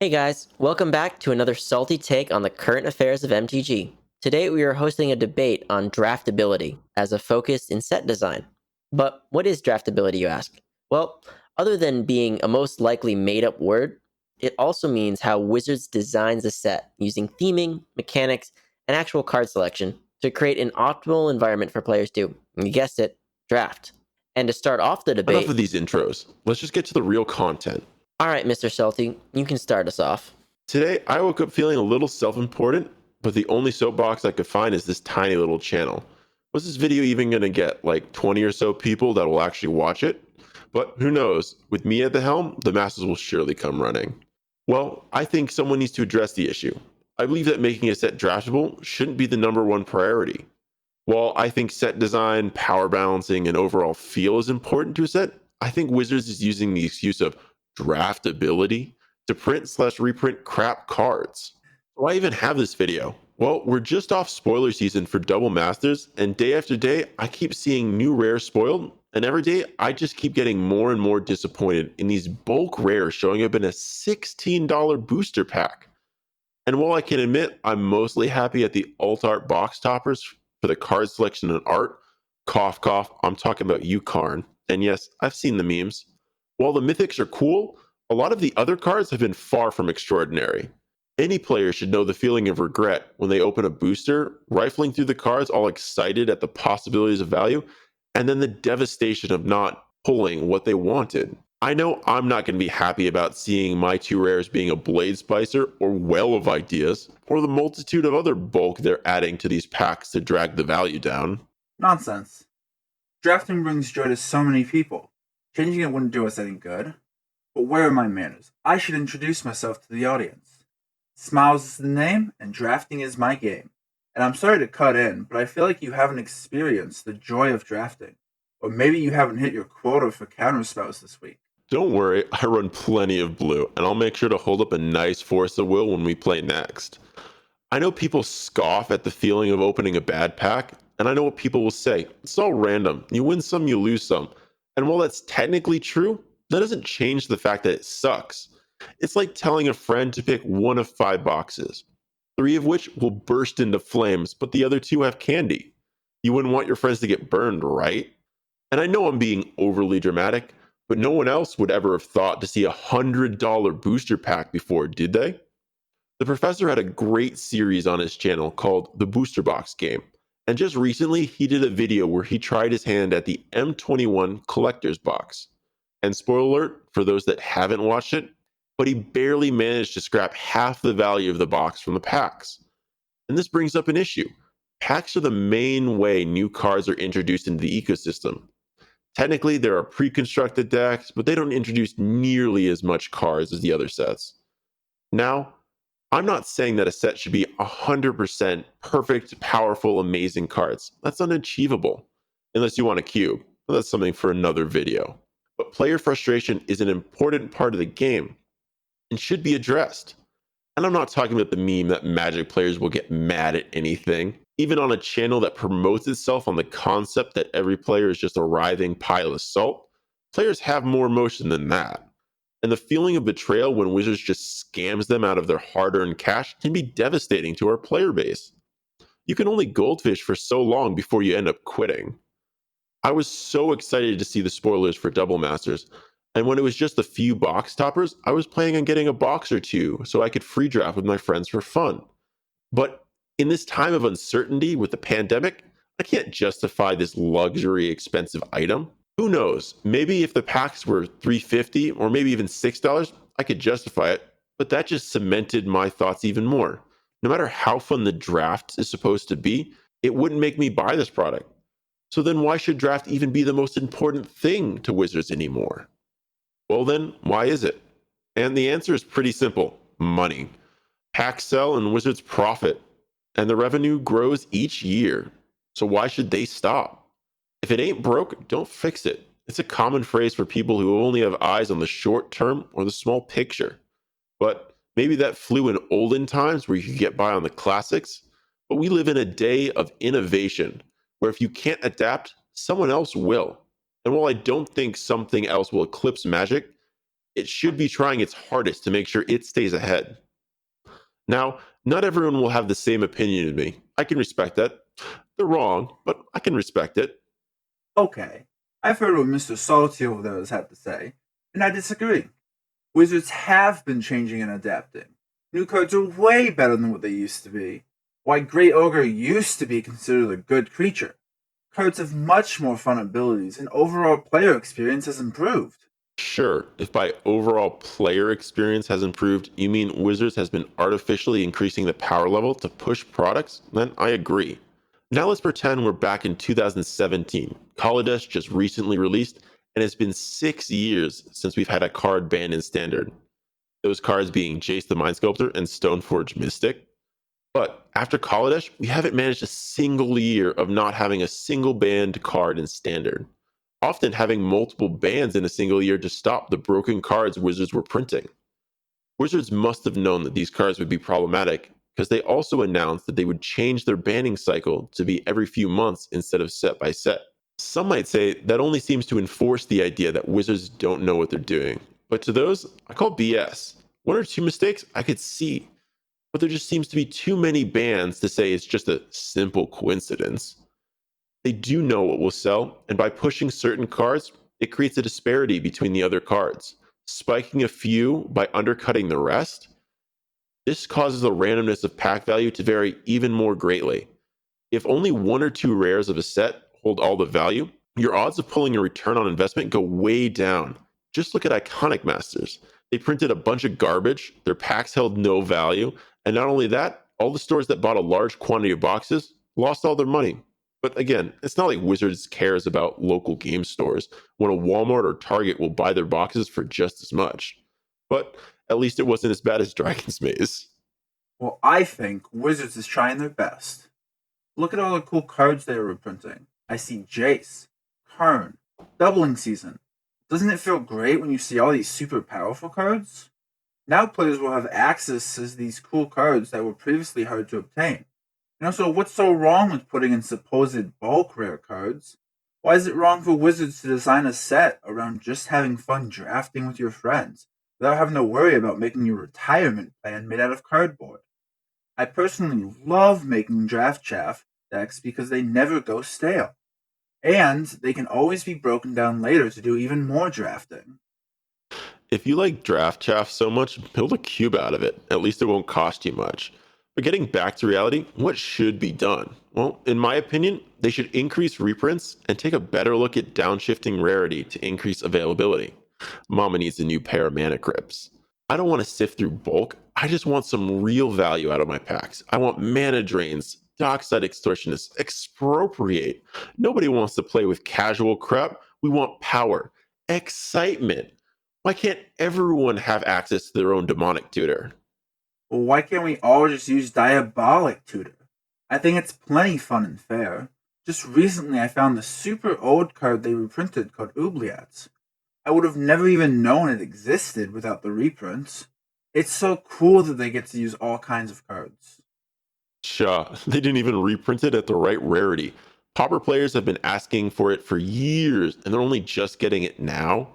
Hey guys, welcome back to another salty take on the current affairs of MTG. Today we are hosting a debate on draftability as a focus in set design. But what is draftability, you ask? Well, other than being a most likely made up word, it also means how Wizards designs a set using theming, mechanics, and actual card selection to create an optimal environment for players to, you guessed it, draft. And to start off the Enough of debate, these intros. Let's just get to the real content. alright, Mr. Salty, you can start us off. Today, I woke up feeling a little self-important, but the only soapbox I could find is this tiny little channel. Was this video even going to get like 20 or so people that will actually watch it? But who knows? With me at the helm, the masses will surely come running. Well, I think someone needs to address the issue. I believe that making a set draftable shouldn't be the number one priority. While I think set design, power balancing, and overall feel is important to a set, I think Wizards is using the excuse of draftability to print/reprint crap cards. Why even have this video? Well, we're just off spoiler season for Double Masters, and day after day, I keep seeing new rares spoiled, and every day, I just keep getting more and more disappointed in these bulk rares showing up in a $16 booster pack. And while I can admit I'm mostly happy at the alt art box toppers for the card selection and art, cough cough, I'm talking about you, Karn. And yes, I've seen the memes. While the mythics are cool, a lot of the other cards have been far from extraordinary. Any player should know the feeling of regret when they open a booster, rifling through the cards all excited at the possibilities of value, and then the devastation of not pulling what they wanted. I know I'm not going to be happy about seeing my two rares being a Blade Spicer or Well of Ideas, or the multitude of other bulk they're adding to these packs to drag the value down. Nonsense. Drafting brings joy to so many people. Changing it wouldn't do us any good. But where are my manners? I should introduce myself to the audience. Smiles is the name, and drafting is my game. And I'm sorry to cut in, but I feel like you haven't experienced the joy of drafting. Or maybe you haven't hit your quota for counterspells this week. Don't worry, I run plenty of blue, and I'll make sure to hold up a nice force of will when we play next. I know people scoff at the feeling of opening a bad pack, and I know what people will say. It's all random. You win some, you lose some. And while that's technically true, that doesn't change the fact that it sucks. It's like telling a friend to pick one of 5 boxes, 3 of which will burst into flames, but the other 2 have candy. You wouldn't want your friends to get burned, right? And I know I'm being overly dramatic, but no one else would ever have thought to see $100 booster pack before, did they? The professor had a great series on his channel called The Booster Box Game. And just recently, he did a video where he tried his hand at the M21 Collector's Box. And spoiler alert for those that haven't watched it, but he barely managed to scrap half the value of the box from the packs. And this brings up an issue. Packs are the main way new cards are introduced into the ecosystem. Technically, there are pre-constructed decks, but they don't introduce nearly as much cards as the other sets. Now, I'm not saying that a set should be 100% perfect, powerful, amazing cards. That's unachievable, unless you want a cube. Well, that's something for another video. But player frustration is an important part of the game and should be addressed. And I'm not talking about the meme that Magic players will get mad at anything. Even on a channel that promotes itself on the concept that every player is just a writhing pile of salt, players have more emotion than that. And the feeling of betrayal when Wizards just scams them out of their hard earned cash can be devastating to our player base. You can only goldfish for so long before you end up quitting. I was so excited to see the spoilers for Double Masters, and when it was just a few box toppers, I was planning on getting a box or two so I could free draft with my friends for fun. But in this time of uncertainty with the pandemic, I can't justify this luxury expensive item. Who knows? Maybe if the packs were $3.50 or maybe even $6, I could justify it, but that just cemented my thoughts even more. No matter how fun the draft is supposed to be, it wouldn't make me buy this product. So then why should draft even be the most important thing to Wizards anymore? Well then, why is it? And the answer is pretty simple: money. Packs sell and Wizards profit, and the revenue grows each year. So why should they stop? If it ain't broke, don't fix it. It's a common phrase for people who only have eyes on the short term or the small picture. But maybe that flew in olden times where you could get by on the classics. But we live in a day of innovation where if you can't adapt, someone else will. And while I don't think something else will eclipse Magic, It should be trying its hardest to make sure it stays ahead. Now, not everyone will have the same opinion as me. I can respect that. They're wrong, but I can respect it. Okay, I've heard what Mr. Salty over there has had to say, and I disagree. Wizards have been changing and adapting. New cards are way better than what they used to be. Why Great Ogre used to be considered a good creature. Cards have much more fun abilities, and overall player experience has improved. Sure, if by overall player experience has improved, you mean Wizards has been artificially increasing the power level to push products, then I agree. Now let's pretend we're back in 2017. Kaladesh just recently released, and it's been 6 years since we've had a card banned in Standard. Those cards being Jace the Mind Sculptor and Stoneforge Mystic. But after Kaladesh, we haven't managed a single year of not having a single banned card in Standard, often having multiple bans in a single year to stop the broken cards Wizards were printing. Wizards must have known that these cards would be problematic because they also announced that they would change their banning cycle to be every few months instead of set by set. Some might say that only seems to enforce the idea that Wizards don't know what they're doing. But to those, I call BS. One or two mistakes I could see, but there just seems to be too many bans to say it's just a simple coincidence. They do know what will sell, and by pushing certain cards, it creates a disparity between the other cards, spiking a few by undercutting the rest. This causes the randomness of pack value to vary even more greatly. If only one or two rares of a set hold all the value, your odds of pulling a return on investment go way down. Just look at Iconic Masters. They printed a bunch of garbage, their packs held no value, and not only that, all the stores that bought a large quantity of boxes lost all their money. But again, it's not like Wizards cares about local game stores when a Walmart or Target will buy their boxes for just as much. But at least it wasn't as bad as Dragon's Maze. Well, I think Wizards is trying their best. Look at all the cool cards they are reprinting. I see Jace, Karn, Doubling Season. Doesn't it feel great when you see all these super powerful cards? Now players will have access to these cool cards that were previously hard to obtain. And also, what's so wrong with putting in supposed bulk rare cards? Why is it wrong for Wizards to design a set around just having fun drafting with your friends, without having to worry about making your retirement plan made out of cardboard? I personally love making draft chaff decks because they never go stale. And they can always be broken down later to do even more drafting. If you like draft chaff so much, build a cube out of it. At least it won't cost you much. But getting back to reality, what should be done? Well, in my opinion, they should increase reprints and take a better look at downshifting rarity to increase availability. Mama needs a new pair of mana crypts. I don't want to sift through bulk. I just want some real value out of my packs. I want mana drains, dockside extortionists, expropriate. Nobody wants to play with casual crap. We want power, excitement. Why can't everyone have access to their own demonic tutor? Well, why can't we all just use Diabolic Tutor? I think it's plenty fun and fair. Just recently I found the super old card they reprinted called Oubliette. I would have never even known it existed without the reprints. It's so cool that they get to use all kinds of cards. Shaw, they didn't even reprint it at the right rarity. Pauper players have been asking for it for years, and they're only just getting it now.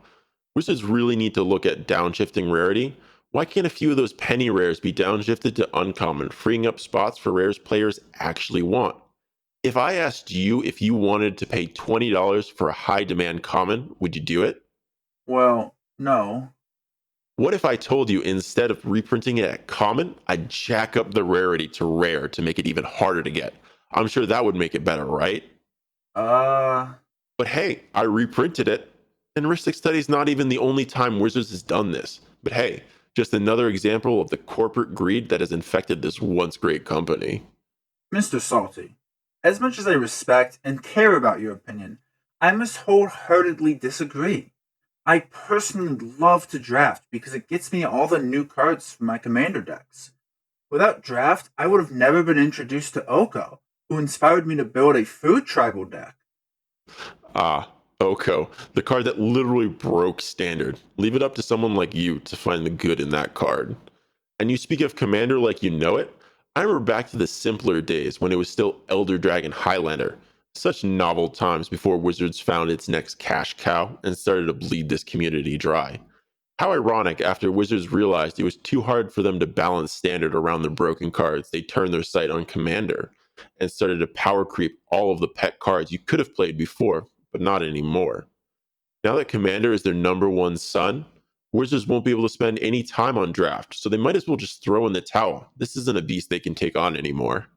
Wizards really need to look at downshifting rarity. Why can't a few of those penny rares be downshifted to uncommon, freeing up spots for rares players actually want? If I asked you if you wanted to pay $20 for a high demand common, would you do it? Well, no. What if I told you instead of reprinting it at common, I'd jack up the rarity to rare to make it even harder to get? I'm sure that would make it better, right? Uh, But hey, I reprinted it. And Ristic Study's not even the only time Wizards has done this. But hey, just another example of the corporate greed that has infected this once great company. Mr. Salty, as much as I respect and care about your opinion, I must wholeheartedly disagree. I personally love to draft because it gets me all the new cards for my commander decks. Without draft, I would have never been introduced to Oko, who inspired me to build a food tribal deck. Ah, Oko, the card that literally broke standard. Leave it up to someone like you to find the good in that card. And you speak of Commander like you know it? I remember back to the simpler days when it was still Elder Dragon Highlander. Such novel times before Wizards found its next cash cow and started to bleed this community dry. How ironic, after Wizards realized it was too hard for them to balance standard around the broken cards, they turned their sight on Commander and started to power creep all of the pet cards you could have played before, but not anymore. Now that Commander is their number one son, Wizards won't be able to spend any time on draft, so they might as well just throw in the towel. This isn't a beast they can take on anymore.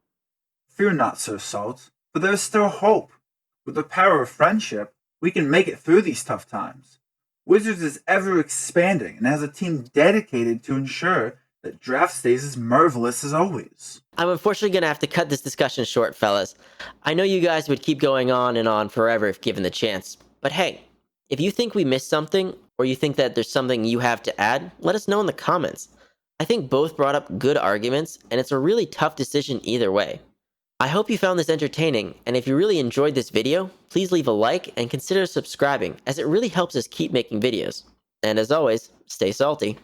Fear not, Sir Salt, for there is still hope. With the power of friendship, we can make it through these tough times. Wizards is ever expanding and has a team dedicated to ensure that draft stays as marvelous as always. I'm unfortunately going to have to cut this discussion short, fellas. I know you guys would keep going on and on forever if given the chance, but hey, if you think we missed something, or you think that there's something you have to add, let us know in the comments. I think both brought up good arguments, and it's a really tough decision either way. I hope you found this entertaining, and if you really enjoyed this video, please leave a like and consider subscribing, as it really helps us keep making videos. And as always, stay salty.